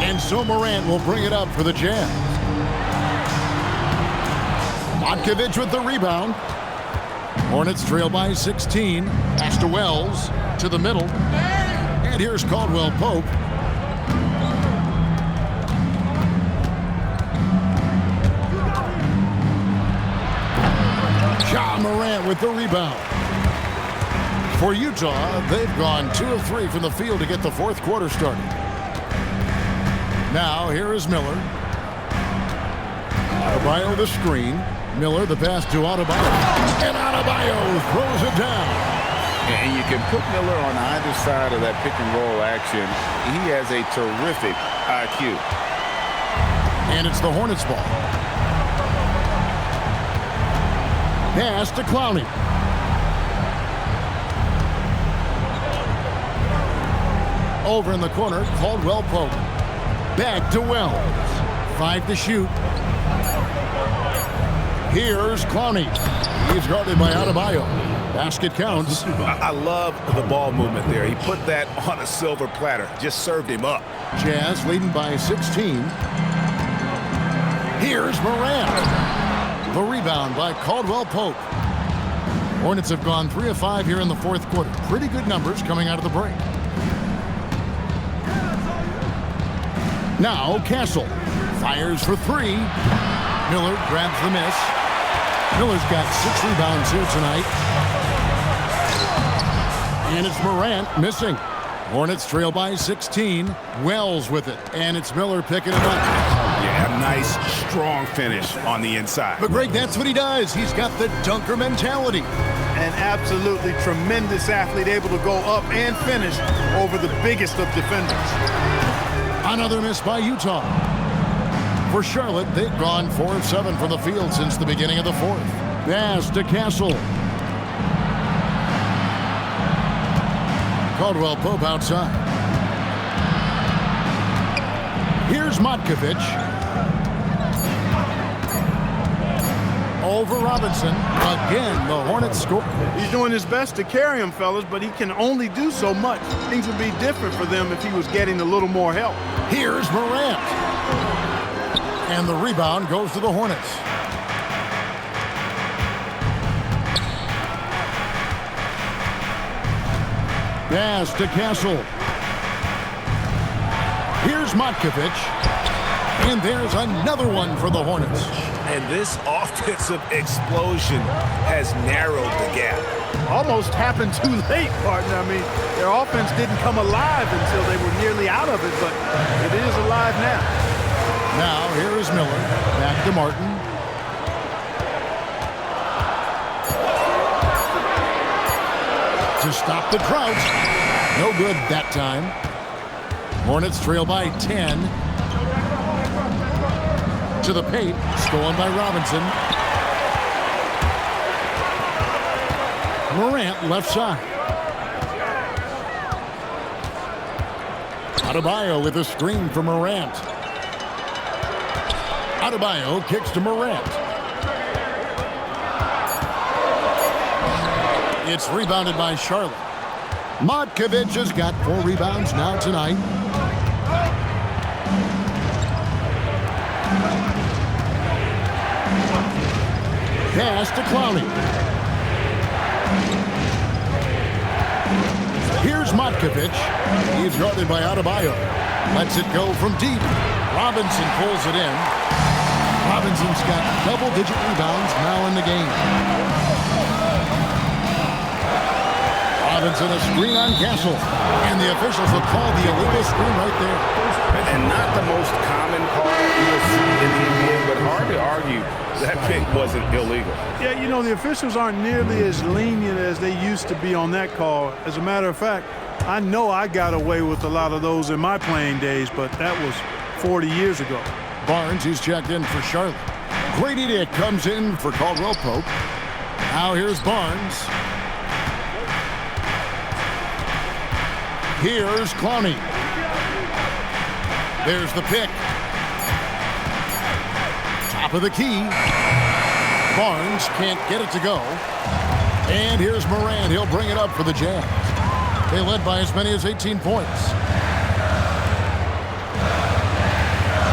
And so Morant will bring it up for the Jazz. Vodkovic with the rebound. Hornets trail by 16. Pass to Wells. To the middle. And here's Caldwell Pope. Ja Morant with the rebound. For Utah, they've gone 2 of 3 from the field to get the fourth quarter started. Now, here is Miller. Adebayo the screen. Miller the pass to Adebayo. And Adebayo throws it down. And you can put Miller on either side of that pick-and-roll action. He has a terrific IQ. And it's the Hornets ball. Pass to Clowney. Over in the corner, Caldwell Pope. Back to Wells. 5 to shoot. Here's Clowney. He's guarded by Adebayo. Basket counts. I love the ball movement there. He put that on a silver platter. Just served him up. Jazz leading by 16. Here's Morant. The rebound by Caldwell Pope. Hornets have gone 3 of 5 here in the fourth quarter. Pretty good numbers coming out of the break. Now Castle fires for 3. Miller grabs the miss. Miller's got 6 rebounds here tonight. And it's Morant missing. Hornets trail by 16. Wells with it. And it's Miller picking it up. Yeah, a nice, strong finish on the inside. But Greg, that's what he does. He's got the dunker mentality. An absolutely tremendous athlete, able to go up and finish over the biggest of defenders. Another miss by Utah. For Charlotte, they've gone 4 of 7 from the field since the beginning of the fourth. Pass to Castle. Caldwell Pope outside. Here's Matkovic. Over Robinson. Again, the Hornets score. He's doing his best to carry him, fellas, but he can only do so much. Things would be different for them if he was getting a little more help. Here's Morant. And the rebound goes to the Hornets. Pass to Castle. Here's Matkovic. And there's another one for the Hornets. And this offensive explosion has narrowed the gap. Almost happened too late, partner. I mean, their offense didn't come alive until they were nearly out of it, but it is alive now. Now, here is Miller. Back to Martin. To stop the Trouts. No good that time. Hornets trail by 10. To the paint. Stolen by Robinson. Morant left side. Adebayo with a screen for Morant. Adebayo kicks to Morant. It's rebounded by Charlotte. Matkovic has got 4 rebounds now tonight. Pass to Clowney. Here's Matkovic. He's guarded by Adebayo. Lets it go from deep. Robinson pulls it in. Robinson's got double-digit rebounds now in the game. Robinson a screen on Castle. And the officials will call the illegal screen right there. And not the most common call you'll see in the NBA, but hard to argue that pick wasn't illegal. Yeah, you know, the officials aren't nearly as lenient as they used to be on that call. As a matter of fact, I know I got away with a lot of those in my playing days, but that was 40 years ago. Barnes, he's checked in for Charlotte. Grady Dick comes in for Caldwell Pope. Now here's Barnes. Here's Clowney. There's the pick. Top of the key. Barnes can't get it to go. And here's Morant. He'll bring it up for the Jazz. They led by as many as 18 points.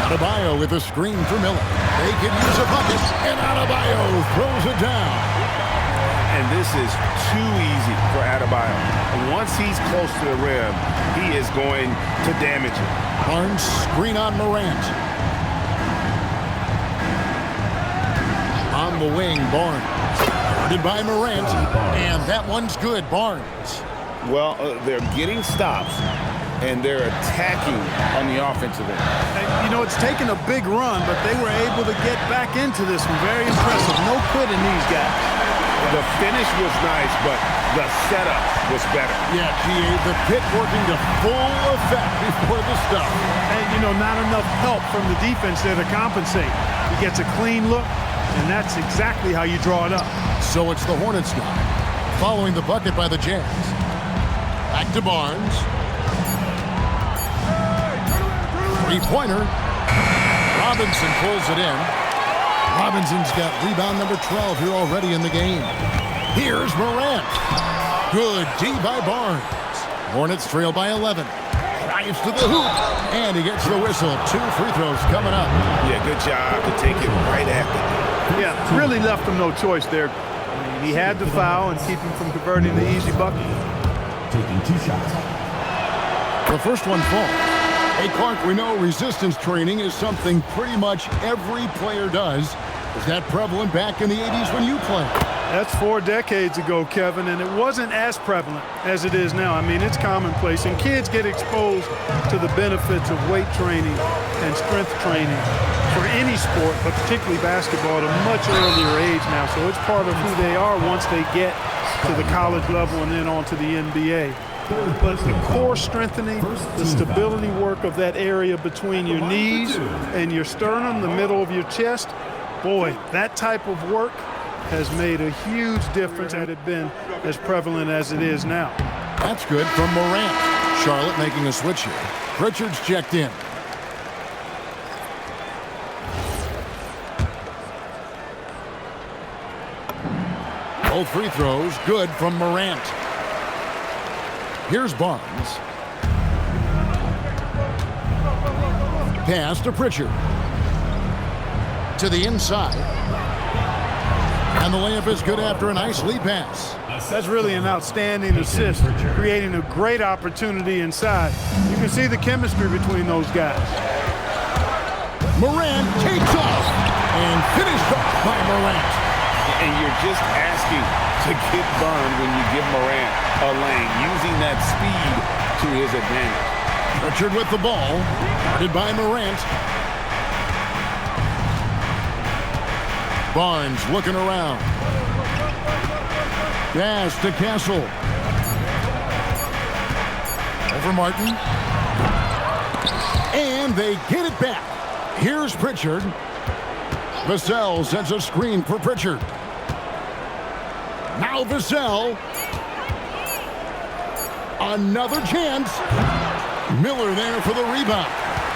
Adebayo with a screen for Miller. They can use a bucket, and Adebayo throws it down. And this is too easy for Adebayo. Once he's close to the rim, he is going to damage it. Barnes screen on Morant. On the wing, Barnes. Guarded by Morant, and that one's good, Barnes. Well, they're getting stops, and they're attacking on the offensive end. You know, it's taken a big run, but they were able to get back into this one. Very impressive. No quitting these guys. The finish was nice, but the setup was better. Yeah, GA, the pit working to full effect before the stop. And, you know, not enough help from the defense there to compensate. He gets a clean look, and that's exactly how you draw it up. So it's the Hornets guy, following the bucket by the Jazz. Back to Barnes. Three-pointer. Robinson pulls it in. Robinson's got rebound number 12 here already in the game. Here's Morant. Good D by Barnes. Hornets trail by 11. Drives to the hoop, and he gets the whistle. 2 free throws coming up. Yeah, good job to take it right after. Yeah, really left him no choice there. I mean, he had the foul and keep him from converting the easy bucket. Taking 2 shots. The first one falls. Hey, Clark, we know resistance training is something pretty much every player does. Was that prevalent back in the 80s when you played? That's 4 decades ago, Kevin, and it wasn't as prevalent as it is now. I mean, it's commonplace, and kids get exposed to the benefits of weight training and strength training for any sport, but particularly basketball, at a much earlier age now. So it's part of who they are once they get to the college level and then on to the NBA. But the core strengthening, the stability work of that area between your knees and your sternum, the middle of your chest, boy, that type of work has made a huge difference had it been as prevalent as it is now. That's good from Morant. Charlotte making a switch here. Pritchard's checked in. Both free throws good from Morant. Here's Barnes. Pass to Pritchard. To the inside. And the layup is good after a nice lead pass. That's really an outstanding assist, creating a great opportunity inside. You can see the chemistry between those guys. Morant takes off and finished off by Morant. And you're just asking to get burned when you give Morant a lane, using that speed to his advantage. Pritchard with the ball, guarded by Morant. Barnes looking around. Pass to Castle. Over Martin. And they get it back. Here's Pritchard. Vassell sets a screen for Pritchard. Now Vassell. Another chance. Miller there for the rebound.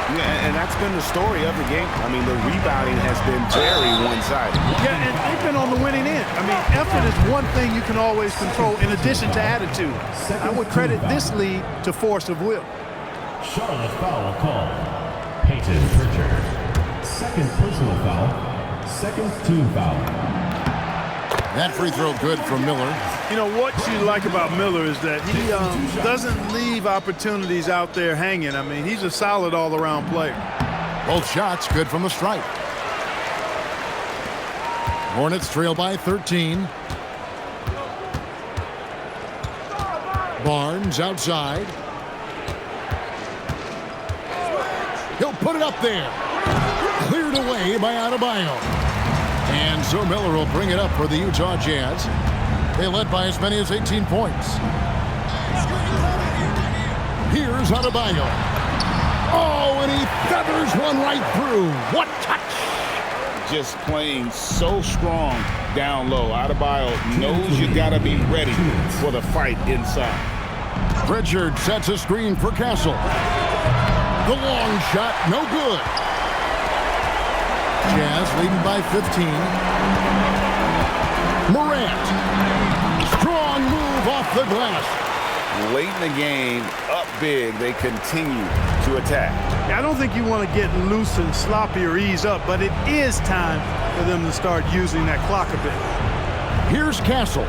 Yeah, and that's been the story of the game. I mean, the rebounding has been very one-sided. Yeah, and they've been on the winning end. I mean, effort is one thing you can always control in addition to attitude. I would credit this lead to force of will. Charlotte foul called. Peyton Pritchard. Second personal foul. Second team foul. That free throw good from Miller. You know, what you like about Miller is that he doesn't leave opportunities out there hanging. I mean, he's a solid all-around player. Both shots good from the stripe. Hornets trail by 13. Barnes outside. He'll put it up there. Cleared away by Adebayo. And so Miller will bring it up for the Utah Jazz. They led by as many as 18 points. Here's Adebayo. Oh, and he feathers one right through. What touch! Just playing so strong down low. Adebayo knows you got to be ready for the fight inside. Pritchard sets a screen for Castle. The long shot, no good. Jazz leading by 15. Morant. Strong move off the glass. Late in the game, up big, they continue to attack. I don't think you want to get loose and sloppy or ease up, but it is time for them to start using that clock a bit. Here's Castle.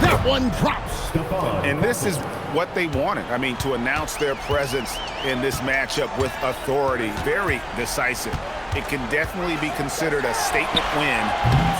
That one drops. And this is what they wanted. I mean, to announce their presence in this matchup with authority. Very decisive. It can definitely be considered a statement win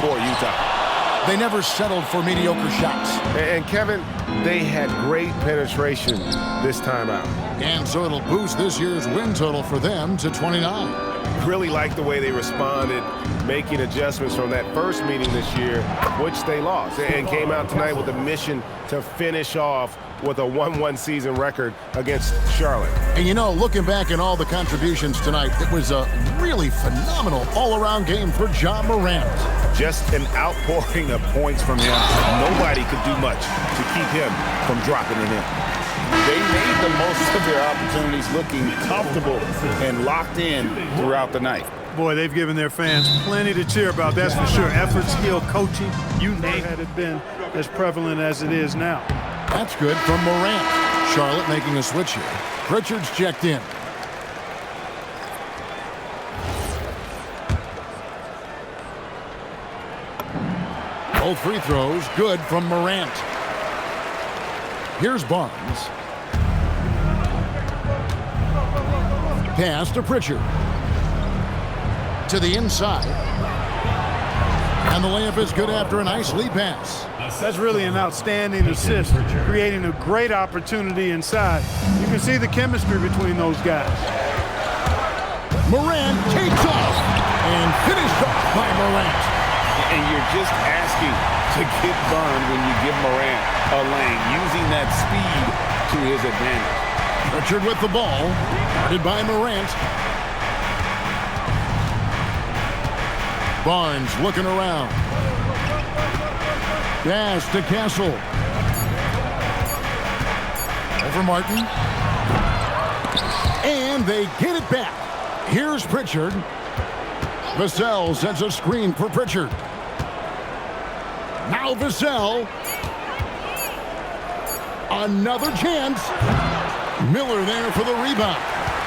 for Utah. They never settled for mediocre shots. And Kevin, they had great penetration this time out. And so it'll boost this year's win total for them to 29. Really like the way they responded, making adjustments from that first meeting this year, which they lost, and came out tonight with a mission to finish off with a 1-1 season record against Charlotte. And you know, looking back at all the contributions tonight, it was a really phenomenal all-around game for Ja Morant. Just an outpouring of points from him. Nobody could do much to keep him from dropping it in. They made the most of their opportunities, looking comfortable and locked in throughout the night. Boy, they've given their fans plenty to cheer about, that's for sure. Effort, skill, coaching, you name it, had it been as prevalent as it is now. That's good from Morant. Charlotte making a switch here. Pritchard's checked in. Both free throws good from Morant. Here's Barnes. Pass to Pritchard. To the inside. And the layup is good after a nice lead pass. That's really an outstanding assist, creating a great opportunity inside. You can see the chemistry between those guys. Morant takes off and finished off by Morant. And you're just asking to get burned when you give Morant a lane, using that speed to his advantage. Pritchard with the ball, guarded by Morant. Barnes looking around. Pass to Castle. Over Martin. And they get it back. Here's Pritchard. Vassell sends a screen for Pritchard. Now Vassell. Another chance. Miller there for the rebound.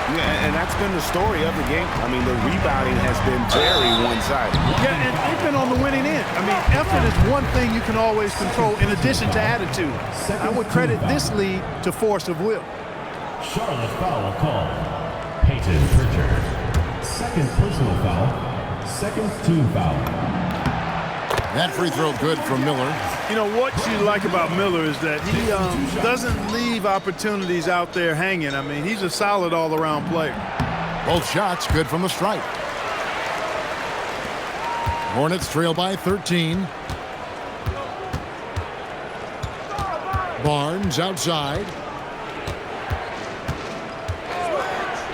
Yeah, and that's been the story of the game. I mean, the rebounding has been very one-sided. Yeah, and they've been on the winning end. I mean, effort is one thing you can always control in addition to attitude. I would credit this lead to force of will. Charlotte foul call. Peyton Pritchard. Second personal foul. Second team foul. That free throw good from Miller. You know, what you like about Miller is that he doesn't leave opportunities out there hanging. I mean, he's a solid all-around player. Both shots good from the stripe. Hornets trail by 13. Barnes outside.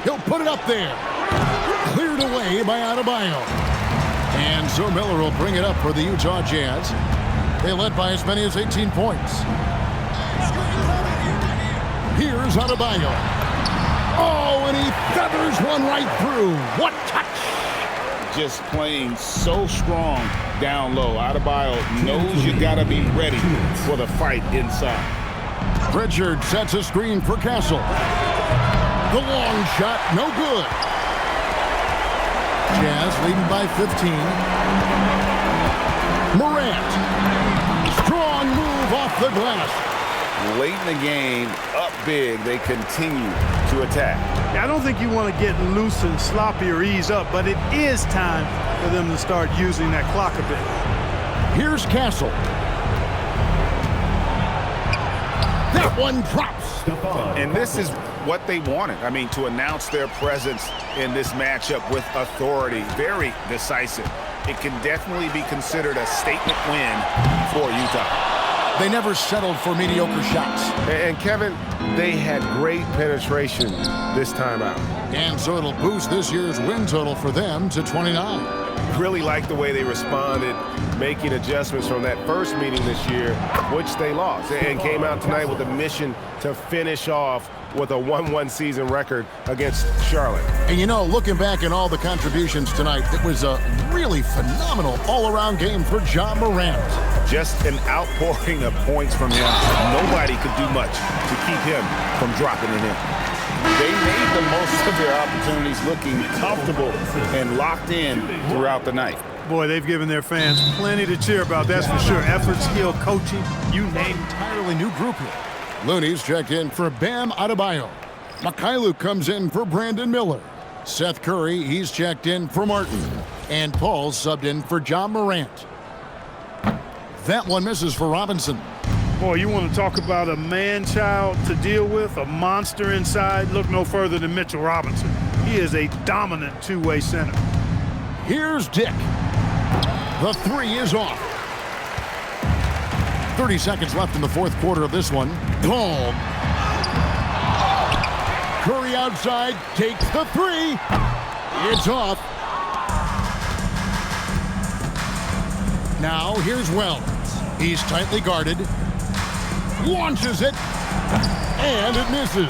He'll put it up there. Cleared away by Adebayo. And so Miller will bring it up for the Utah Jazz. They led by as many as 18 points. Here's Adebayo. Oh, and he feathers one right through. What touch! Just playing so strong down low. Adebayo knows you got to be ready for the fight inside. Pritchard sets a screen for Castle. The long shot, no good. Jazz leading by 15. Morant. Strong move off the glass. Late in the game, up big, they continue to attack. I don't think you want to get loose and sloppy or ease up, but it is time for them to start using that clock a bit. Here's Castle. That one drops. And this is what they wanted. I mean, to announce their presence in this matchup with authority. Very decisive. It can definitely be considered a statement win for Utah. They never settled for mediocre shots. And Kevin, they had great penetration this time out. And so it'll boost this year's win total for them to 29. Really like the way they responded, making adjustments from that first meeting this year, which they lost, and came out tonight with a mission to finish off with a 1-1 season record against Charlotte. And you know, looking back at all the contributions tonight, it was a really phenomenal all-around game for Ja Morant. Just an outpouring of points from him. Nobody could do much to keep him from dropping it in. They made the most of their opportunities, looking comfortable and locked in throughout the night. Boy, they've given their fans plenty to cheer about, that's for sure. Effort, skill, coaching, you name it. Entirely new group here. Looney's checked in for Bam Adebayo. Mikhailuk comes in for Brandon Miller. Seth Curry, he's checked in for Martin. And Paul subbed in for Ja Morant. That one misses for Robinson. Boy, you want to talk about a man-child to deal with, a monster inside? Look no further than Mitchell Robinson. He is a dominant two-way center. Here's Dick. The three is off. 30 seconds left in the fourth quarter of this one. Called. Curry outside, takes the three. It's off. Now here's Wells. He's tightly guarded. Launches it. And it misses.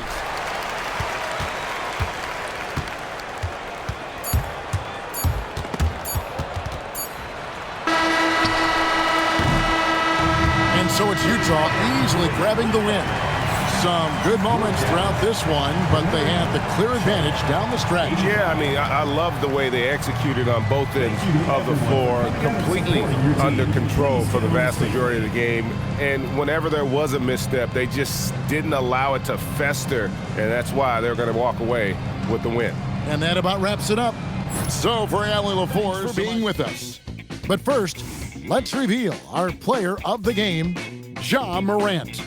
And so it's Utah easily grabbing the win. Some good moments throughout this one, but they had the clear advantage down the stretch. Yeah, I mean, I love the way they executed on both ends of the floor, completely under control for the vast majority of the game. And whenever there was a misstep, they just didn't allow it to fester, and that's why they're going to walk away with the win. And that about wraps it up. So for Allie LaForce for being with us. But first, let's reveal our player of the game, Ja Morant.